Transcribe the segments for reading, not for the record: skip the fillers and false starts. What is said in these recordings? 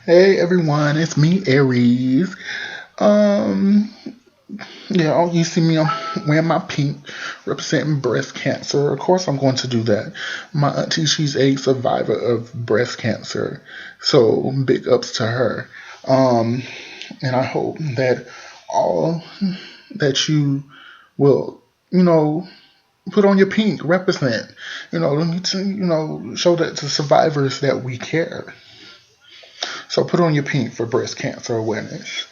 Hey everyone, it's me, Aries. Um, you see me, I'm wearing my pink, representing breast cancer. Of course, I'm going to do that. My auntie, she's a survivor of breast cancer, so big ups to her. Um, and I hope that all that you will, you know, put on your pink, represent, show that to survivors that we care. So put on your pink for breast cancer awareness.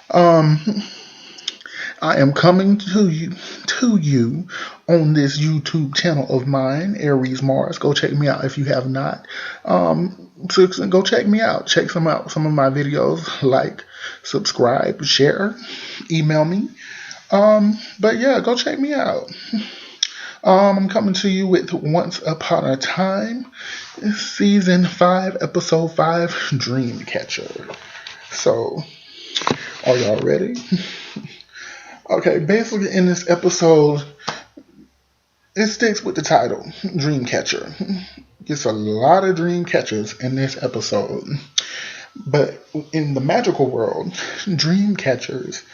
Um, I am coming to you on this YouTube channel of mine, Aries Mars. Go check me out if you have not. So go check me out. Check some of my videos. Like, subscribe, share, email me. But yeah, go check me out. I'm coming to you with Once Upon a Time, Season 5, Episode 5, Dreamcatcher. So, are y'all ready? Okay, basically in this episode, it sticks with the title, Dreamcatcher. It's a lot of dream catchers in this episode. But in the magical world, dream catchers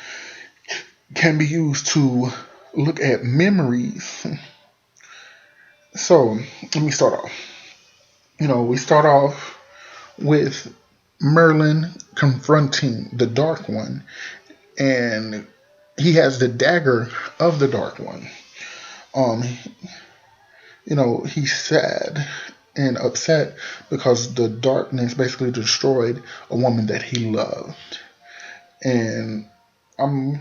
can be used to look at memories. So let me start off. We start off with Merlin confronting the Dark One, and he has the dagger of the Dark One. Um, he's sad and upset because the darkness basically destroyed a woman that he loved. And I'm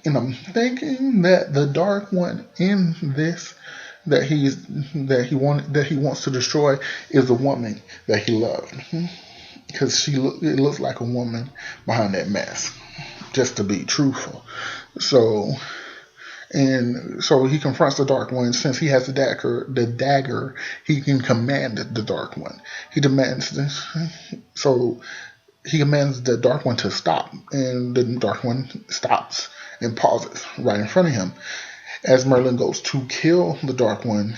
I'm thinking that the Dark One in this that he wants to destroy is a woman that he loved, because it looks like a woman behind that mask, just to be truthful. So he confronts the Dark One. Since he has the dagger, he can command the Dark One. He demands this. So he commands the Dark One to stop, and the Dark One stops and pauses right in front of him. As Merlin goes to kill the Dark One,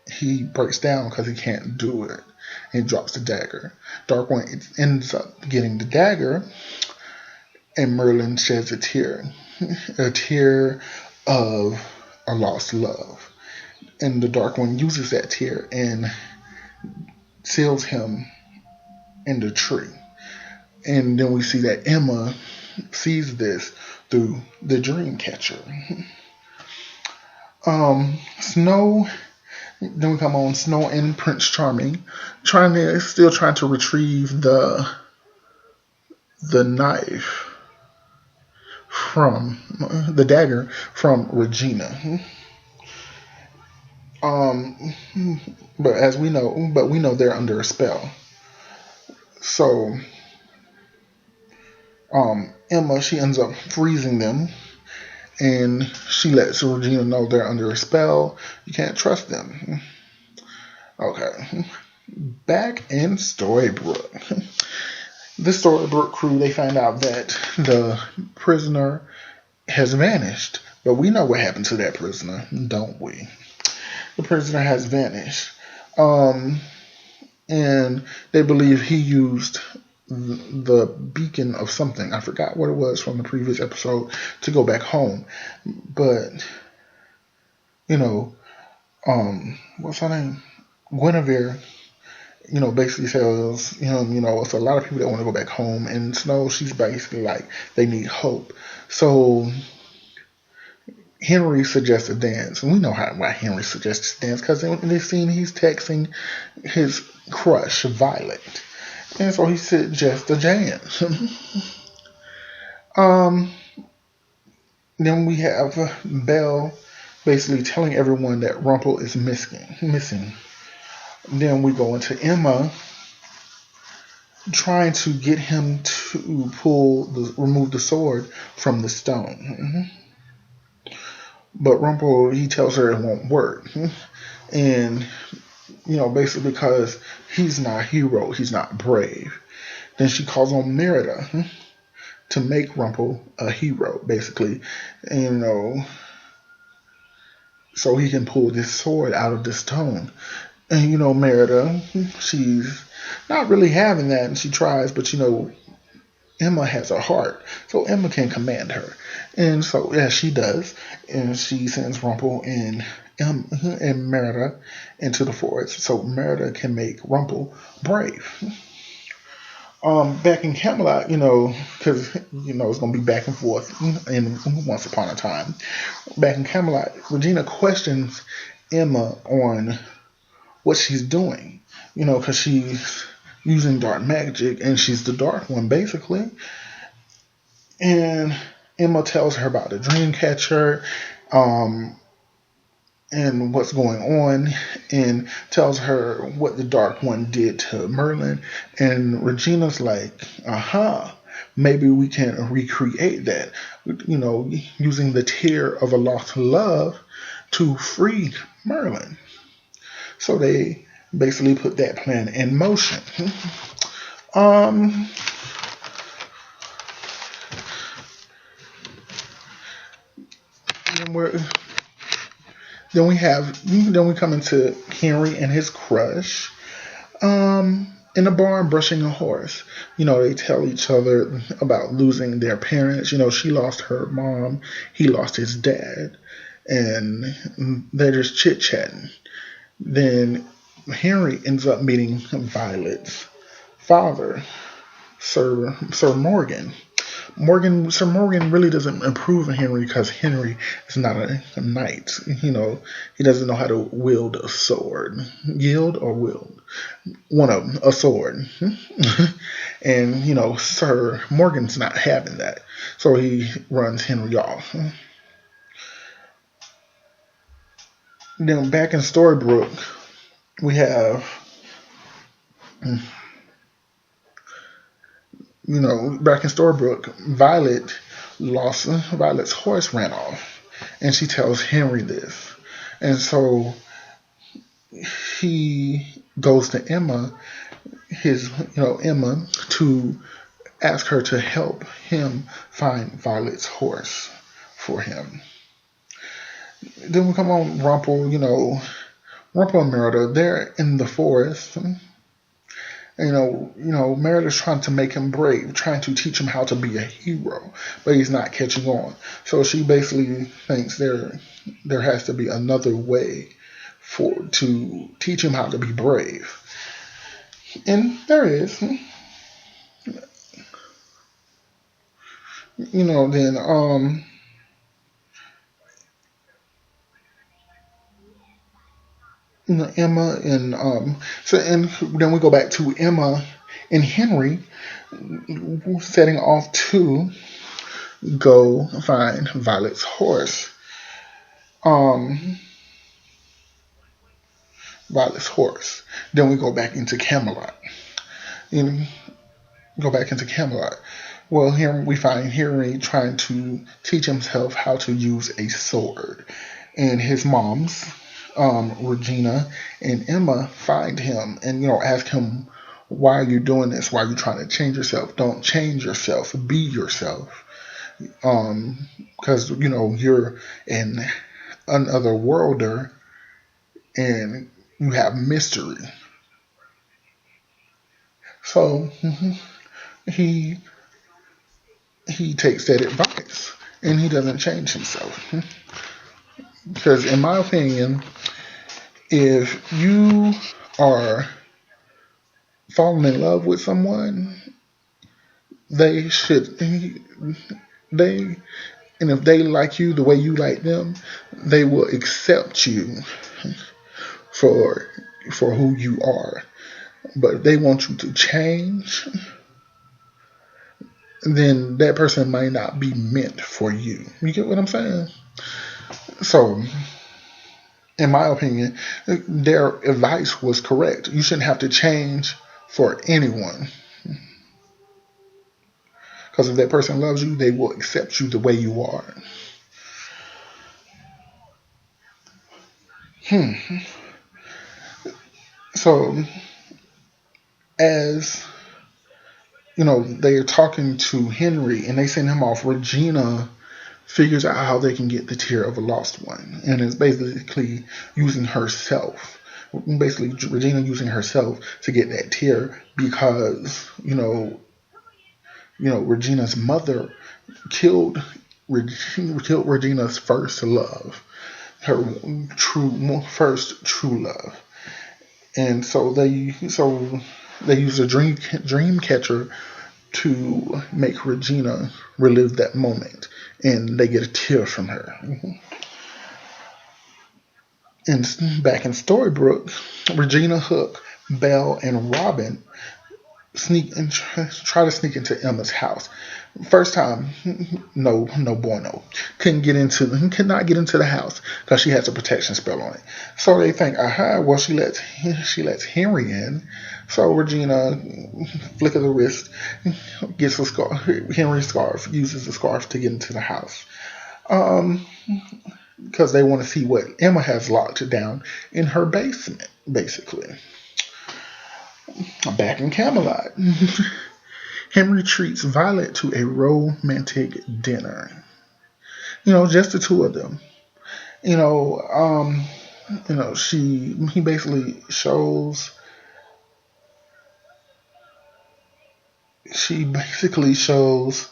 he breaks down because he can't do it and drops the dagger. Dark One ends up getting the dagger, and Merlin sheds a tear of a lost love. And the Dark One uses that tear and seals him in the tree. And then we see that Emma sees this through the dream catcher. Snow. Then we come on Snow and Prince Charming, still trying to retrieve the knife from the dagger from Regina. Um, but we know they're under a spell. So, Emma, she ends up freezing them, and she lets Regina know they're under a spell. You can't trust them. Okay. Back in Storybrooke. The Storybrooke crew, they find out that the prisoner has vanished. But we know what happened to that prisoner, don't we? The prisoner has vanished. And they believe he used the beacon of something. I forgot what it was from the previous episode to go back home. But, what's her name? Guinevere, basically tells it's a lot of people that want to go back home, and Snow, she's basically like they need hope. So Henry suggests a dance, and we know why Henry suggests a dance, because in this scene he's texting his crush Violet, and so he suggests a dance. Then we have Belle basically telling everyone that Rumple is missing. Then we go into Emma trying to get him to remove the sword from the stone. But Rumple, he tells her it won't work. And, basically because he's not a hero, he's not brave. Then she calls on Merida to make Rumple a hero, basically. And, so he can pull this sword out of the stone. And Merida, not really having that, and she tries, but Emma has a heart, so Emma can command her, and so yeah, she does, and she sends Rumple and Merida into the forest, so Merida can make Rumple brave. Back in Camelot, because it's gonna be back and forth in Once Upon a Time. Back in Camelot, Regina questions Emma on what she's doing, because she's using dark magic and she's the dark one basically. And Emma tells her about the Dreamcatcher, um, and what's going on, and tells her what the Dark One did to Merlin. And Regina's like, aha, maybe we can recreate that, using the tear of a lost love to free Merlin. So they basically put that plan in motion. Um, and we're then we come into Henry and his crush. In the barn brushing a horse. They tell each other about losing their parents. She lost her mom, he lost his dad, and they're just chit chatting. Then Henry ends up meeting Violet's father, Sir Morgan. Sir Morgan really doesn't improve Henry because Henry is not a knight. He doesn't know how to wield a sword. Yield or wield? One of them, a sword. And, Sir Morgan's not having that. So he runs Henry off. Then back in Storybrooke, we have, back in Storybrooke, Violet's horse ran off. And she tells Henry this. And so he goes to Emma, Emma, to ask her to help him find Violet's horse for him. Then we come on Rumple, Rumple and Merida, they're in the forest. Merida's trying to make him brave, trying to teach him how to be a hero, but he's not catching on. So she basically thinks there has to be another way to teach him how to be brave. And there is. Then Emma and and then we go back to Emma and Henry setting off to go find Violet's horse. Violet's horse. Then we go back into Camelot. And go back into Camelot. Well, here we find Henry trying to teach himself how to use a sword, and his moms, Regina and Emma, find him and ask him, why are you doing this? Why are you trying to change yourself? Don't change yourself. Be yourself. Because you're an another worlder and you have mystery. So he he takes that advice and he doesn't change himself. Because in my opinion, if you are falling in love with someone, they should they and if they like you the way you like them, they will accept you for who you are. But if they want you to change, then that person might not be meant for you. You get what I'm saying? So, in my opinion, their advice was correct. You shouldn't have to change for anyone. Because if that person loves you, they will accept you the way you are. So, as they are talking to Henry and they send him off, Regina figures out how they can get the tear of a lost one. And it's basically using herself basically Regina using herself to get that tear because Regina's mother killed killed Regina's first love, her first true love, and so they use a dreamcatcher to make Regina relive that moment, and they get a tear from her. And back in Storybrooke, Regina, Hook, Belle, and Robin sneak and try to sneak into Emma's house. First time, no bueno. Could not get into the house because she has a protection spell on it. So they think, aha, well she lets Henry in. So Regina, flick of the wrist, gets a scarf. Henry's scarf, uses the scarf to get into the house. Because they want to see what Emma has locked down in her basement, basically. Back in Camelot, Henry treats Violet to a romantic dinner. Just the two of them. You know, um, he basically shows. She basically shows.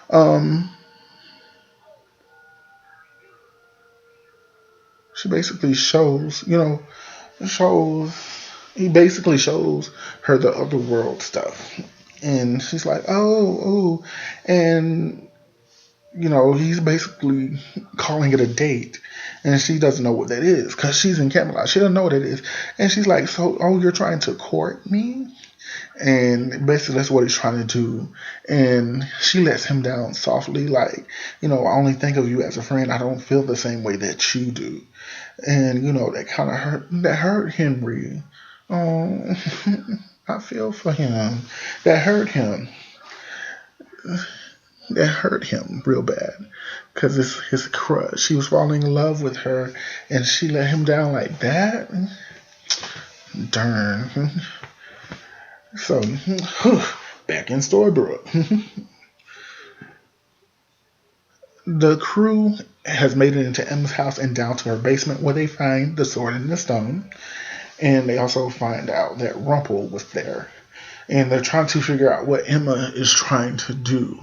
Um, she basically shows. Shows. He basically shows her the other world stuff, and she's like, oh, and he's basically calling it a date, and she doesn't know what that is because she's in Camelot. She doesn't know what it is, and she's like, so, oh, you're trying to court me? And basically that's what he's trying to do. And she lets him down softly, like, I only think of you as a friend. I don't feel the same way that you do. And that kind of hurt Henry. Oh, I feel for him. That hurt him. That hurt him real bad because it's his crush. She was falling in love with her, and she let him down like that. Darn. So, back in Storybrooke. The crew has made it into Emma's house and down to her basement where they find the sword and the stone. And they also find out that Rumple was there. And they're trying to figure out what Emma is trying to do.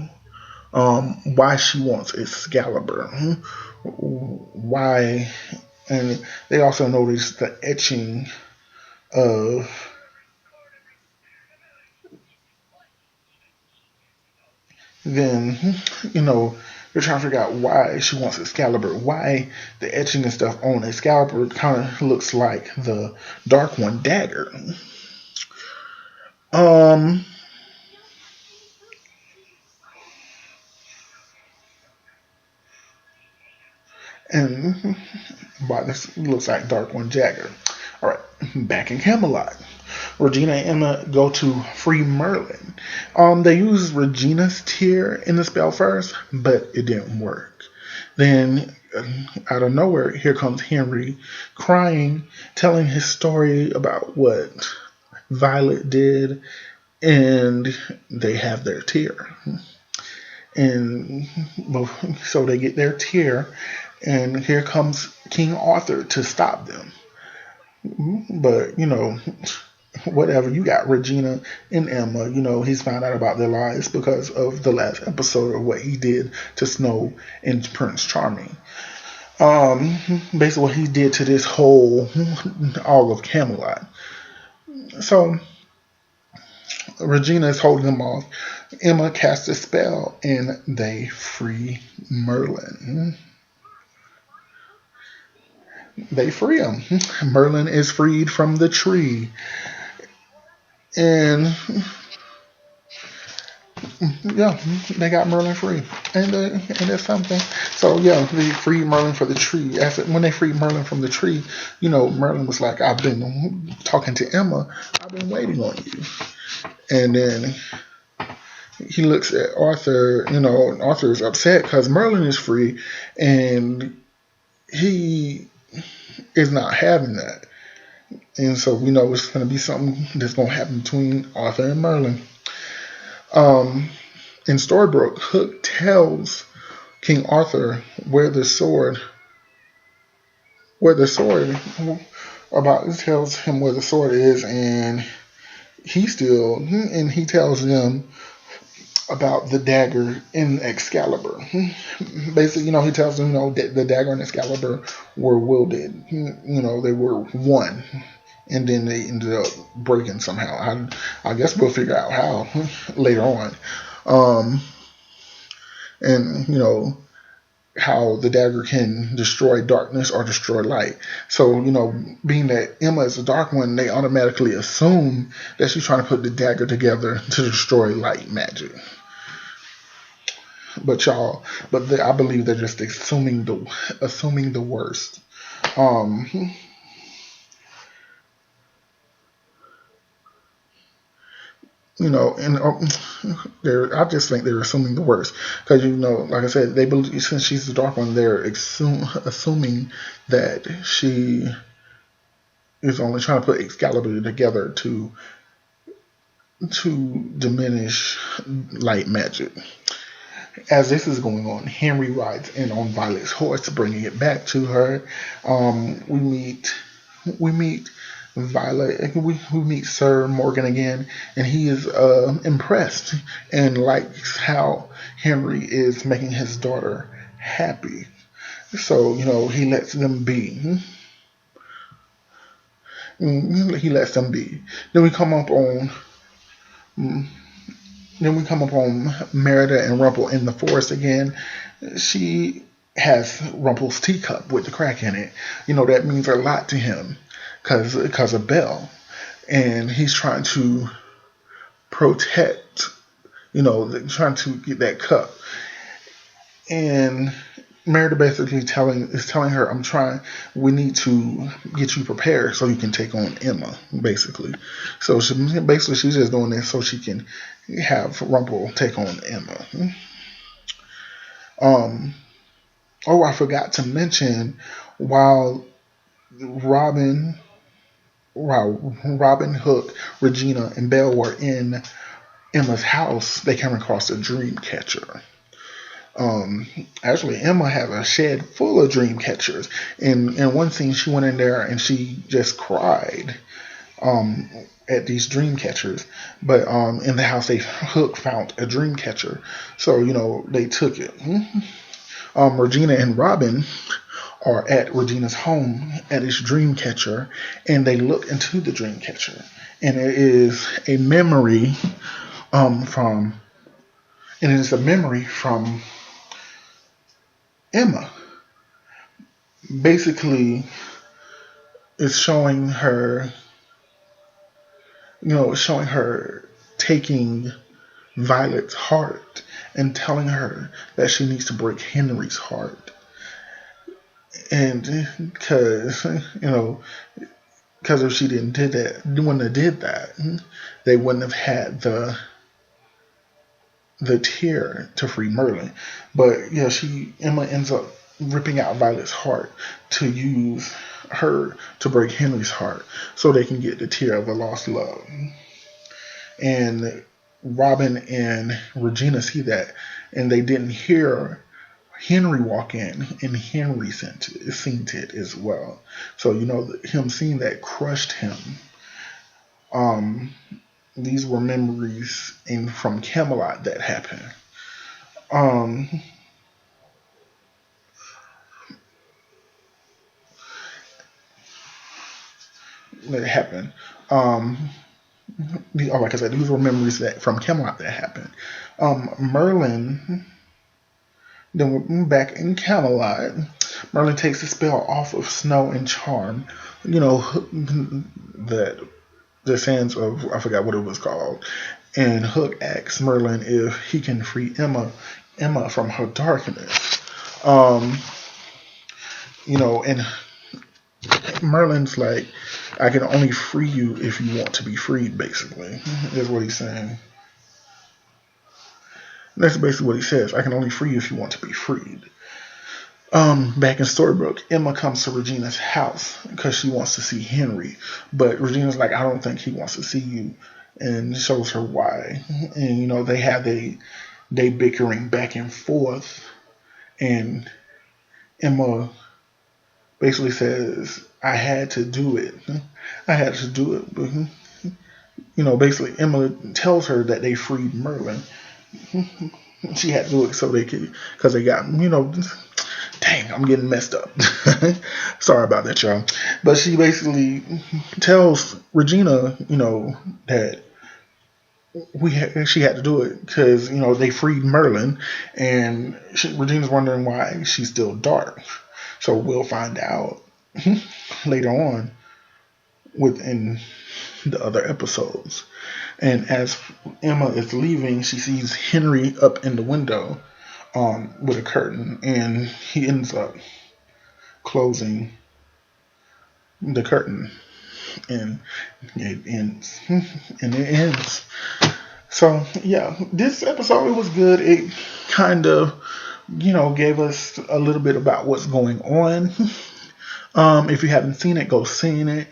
Why she wants Excalibur. Why. And they also notice the etching of. Then, they're trying to figure out why she wants Excalibur. Why the etching and stuff on Excalibur kind of looks like the Dark One dagger. And why this looks like Dark One dagger. All right, back in Camelot. Regina and Emma go to free Merlin. They use Regina's tear in the spell first, but it didn't work. Then, out of nowhere, here comes Henry crying, telling his story about what Violet did, and they have their tear. And so they get their tear, and here comes King Arthur to stop them. But, whatever, you got Regina and Emma, he's found out about their lives because of the last episode of what he did to Snow and Prince Charming. Basically what he did to this whole, all of Camelot. So, Regina is holding them off. Emma casts a spell and they free Merlin. They free him. Merlin is freed from the tree. And yeah, they got Merlin free, and that's something. So yeah, they freed Merlin for the tree. When they freed Merlin from the tree, Merlin was like, "I've been talking to Emma. I've been waiting on you." And then he looks at Arthur. Arthur is upset because Merlin is free, and he is not having that. And so we know it's going to be something that's going to happen between Arthur and Merlin. In Storybrooke, Hook tells King Arthur where the sword tells him where the sword is, and he tells them about the dagger in Excalibur. Basically, he tells them, that the dagger and Excalibur were wielded. They were one, and then they ended up breaking somehow. I guess we'll figure out how later on. And how the dagger can destroy darkness or destroy light. So, being that Emma is a dark one, they automatically assume that she's trying to put the dagger together to destroy light magic. I believe they're just assuming the worst. Um, and I just think they're assuming the worst because like I said, they believe since she's the dark one, they're assuming that she is only trying to put Excalibur together to diminish light magic. As this is going on, Henry rides in on Violet's horse, bringing it back to her. We meet Violet. We meet Sir Morgan again, and he is impressed and likes how Henry is making his daughter happy. So he lets them be. He lets them be. Then we come up on. Then we come upon Merida and Rumple in the forest again. She has Rumple's teacup with the crack in it. That means a lot to him because of Belle. And he's trying to protect, trying to get that cup. And Merida basically is telling her, we need to get you prepared so you can take on Emma, basically. So she's just doing this so she can have Rumple take on Emma. I forgot to mention while Robin, Hook, Regina, and Belle were in Emma's house, they came across a Dreamcatcher. Actually, Emma has a shed full of dream catchers. In one scene, she went in there and she just cried at these dream catchers. But in the house, Hook found a dream catcher, so they took it. Regina and Robin are at Regina's home at this dream catcher, and they look into the dream catcher, and it is a memory from Emma. Basically, it's showing her, taking Violet's heart and telling her that she needs to break Henry's heart. And because if she wouldn't have did that, they wouldn't have had the tear to free Merlin. But Emma ends up ripping out Violet's heart to use her to break Henry's heart so they can get the tear of the lost love. And Robin and Regina see that, and they didn't hear Henry walk in, and Henry seen it as well. So him seeing that crushed him. These were memories from Camelot that happened. That happened. Like I said, these were memories from Camelot that happened. Merlin. Then we're back in Camelot. Merlin takes the spell off of Snow and Charm. That the sands of, I forgot what it was called. And Hook asks Merlin if he can free Emma from her darkness. And Merlin's like, I can only free you if you want to be freed, basically. That's what he's saying. That's basically what he says. I can only free you if you want to be freed. Back in Storybrooke, Emma comes to Regina's house because she wants to see Henry. But Regina's like, I don't think he wants to see you. And shows her why. And, they have they bickering back and forth. And Emma basically says, I had to do it. I had to do it. But, basically Emma tells her that they freed Merlin. She had to do it so they could, because they got, dang, I'm getting messed up. Sorry about that, y'all. But she basically tells Regina, that she had to do it because they freed Merlin, and Regina's wondering why she's still dark. So we'll find out later on within the other episodes. And as Emma is leaving, she sees Henry up in the window with a curtain, and he ends up closing the curtain, and it ends. And it ends. So yeah, this episode, it was good. It kind of, gave us a little bit about what's going on. If you haven't seen it, go see it.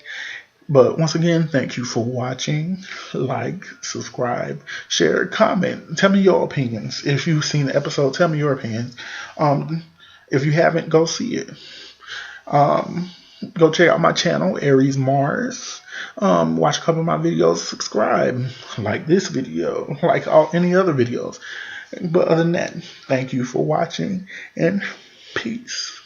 But once again, thank you for watching. Like, subscribe, share, comment. Tell me your opinions. If you've seen the episode, tell me your opinions. If you haven't, go see it. Go check out my channel, Aries Mars. Watch a couple of my videos. Subscribe. Like this video. Like any other videos. But other than that, thank you for watching, and peace.